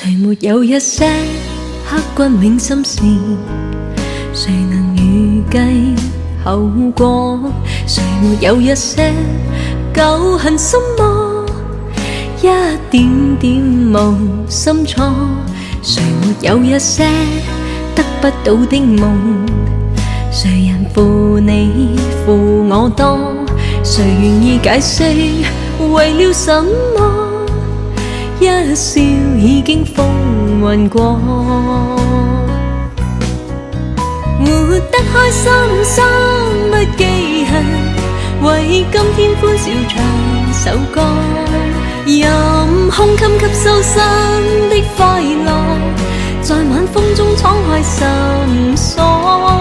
谁没有一些刻骨铭心事？谁能预计后果？谁没有一些旧恨心魔？一点点无心错。谁没有一些得不到的梦？谁人负你负我多？谁愿意解释为了什么？一笑已经风云过，活得开心心不记恨，为今天欢笑唱首歌，任空襟吸收新的快乐，在晚风中敞开心锁。